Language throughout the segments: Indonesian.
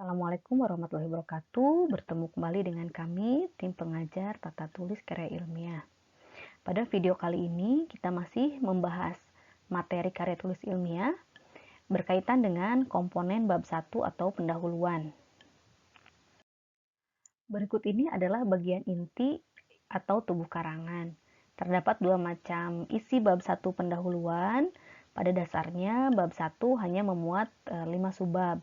Assalamualaikum warahmatullahi wabarakatuh. Bertemu kembali dengan kami, tim pengajar tata tulis karya ilmiah. Pada video kali ini, kita masih membahas materi karya tulis ilmiah berkaitan dengan komponen bab 1 atau pendahuluan. Berikut ini adalah bagian inti atau tubuh karangan. Terdapat dua macam isi bab 1 pendahuluan. Pada dasarnya, bab 1 hanya memuat 5 subbab.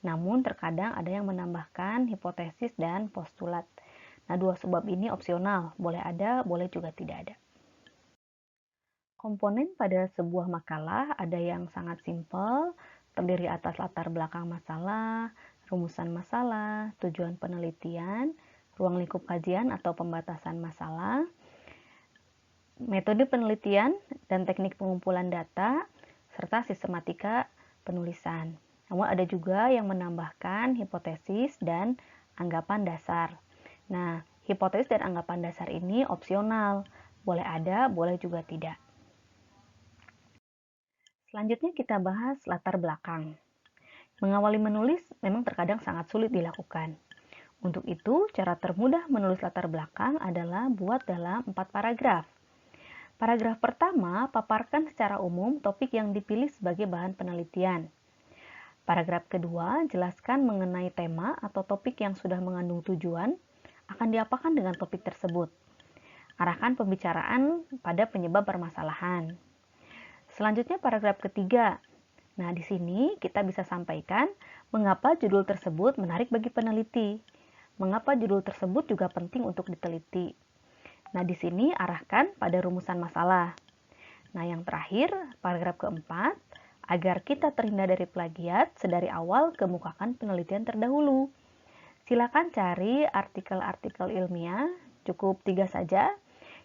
Namun terkadang ada yang menambahkan hipotesis dan postulat. Nah, dua subbab ini opsional, boleh ada, boleh juga tidak ada. Komponen pada sebuah makalah ada yang sangat simpel, terdiri atas latar belakang masalah, rumusan masalah, tujuan penelitian, ruang lingkup kajian atau pembatasan masalah, metode penelitian dan teknik pengumpulan data, serta sistematika penulisan. Namun ada juga yang menambahkan hipotesis dan anggapan dasar. Nah, hipotesis dan anggapan dasar ini opsional, boleh ada, boleh juga tidak. Selanjutnya kita bahas latar belakang. Mengawali menulis memang terkadang sangat sulit dilakukan. Untuk itu, cara termudah menulis latar belakang adalah buat dalam 4 paragraf. Paragraf pertama, paparkan secara umum topik yang dipilih sebagai bahan penelitian. Paragraf kedua, jelaskan mengenai tema atau topik yang sudah mengandung tujuan, akan diapakan dengan topik tersebut. Arahkan pembicaraan pada penyebab permasalahan. Selanjutnya paragraf ketiga. Nah, di sini kita bisa sampaikan mengapa judul tersebut menarik bagi peneliti. Mengapa judul tersebut juga penting untuk diteliti. Nah, di sini arahkan pada rumusan masalah. Nah, yang terakhir, paragraf keempat, agar kita terhindar dari plagiat, sedari awal kemukakan penelitian terdahulu. Silakan cari artikel-artikel ilmiah, cukup 3 saja,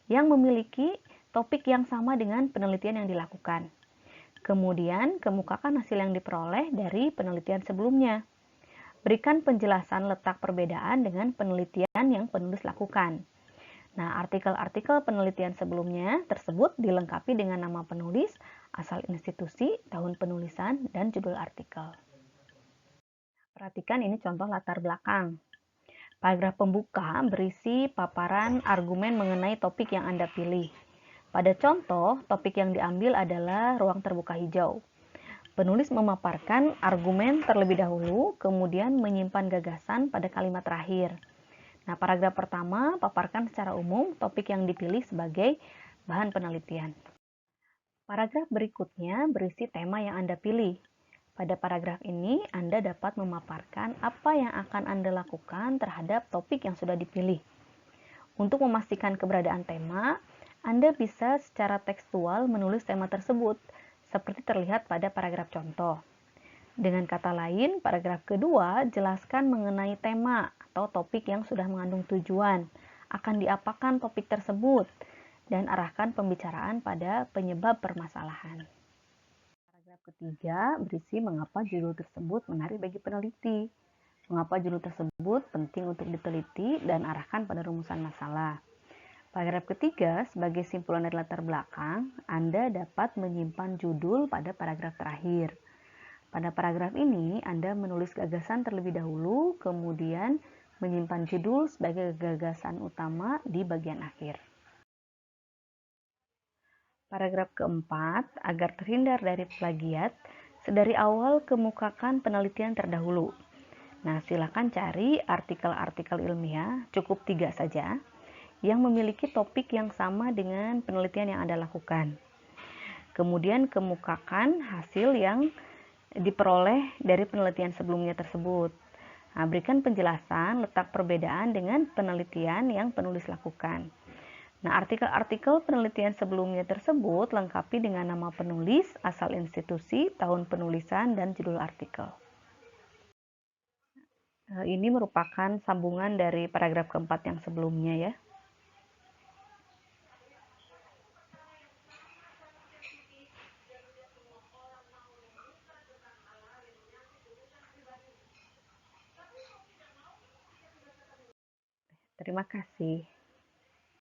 yang memiliki topik yang sama dengan penelitian yang dilakukan. Kemudian, kemukakan hasil yang diperoleh dari penelitian sebelumnya. Berikan penjelasan letak perbedaan dengan penelitian yang penulis lakukan. Nah, artikel-artikel penelitian sebelumnya tersebut dilengkapi dengan nama penulis, asal institusi, tahun penulisan, dan judul artikel. Perhatikan ini contoh latar belakang. Paragraf pembuka berisi paparan argumen mengenai topik yang Anda pilih. Pada contoh, topik yang diambil adalah ruang terbuka hijau. Penulis memaparkan argumen terlebih dahulu, kemudian menyimpan gagasan pada kalimat terakhir. Nah, paragraf pertama paparkan secara umum topik yang dipilih sebagai bahan penelitian. Paragraf berikutnya berisi tema yang Anda pilih. Pada paragraf ini, Anda dapat memaparkan apa yang akan Anda lakukan terhadap topik yang sudah dipilih. Untuk memastikan keberadaan tema, Anda bisa secara tekstual menulis tema tersebut, seperti terlihat pada paragraf contoh. Dengan kata lain, paragraf kedua jelaskan mengenai tema atau topik yang sudah mengandung tujuan, akan diapakan topik tersebut, dan arahkan pembicaraan pada penyebab permasalahan. Paragraf ketiga berisi mengapa judul tersebut menarik bagi peneliti, mengapa judul tersebut penting untuk diteliti, dan arahkan pada rumusan masalah. Paragraf ketiga, sebagai simpulan dari latar belakang, Anda dapat menyimpan judul pada paragraf terakhir. Pada paragraf ini, Anda menulis gagasan terlebih dahulu, kemudian menyimpan judul sebagai gagasan utama di bagian akhir. Paragraf keempat, agar terhindar dari plagiat, sedari awal kemukakan penelitian terdahulu. Nah, silakan cari artikel-artikel ilmiah, cukup 3 saja, yang memiliki topik yang sama dengan penelitian yang Anda lakukan. Kemudian kemukakan hasil yang diperoleh dari penelitian sebelumnya tersebut. Nah, berikan penjelasan letak perbedaan dengan penelitian yang penulis lakukan. Nah, artikel-artikel penelitian sebelumnya tersebut lengkapi dengan nama penulis, asal institusi, tahun penulisan, dan judul artikel. Ini merupakan sambungan dari paragraf keempat yang sebelumnya ya. Terima kasih.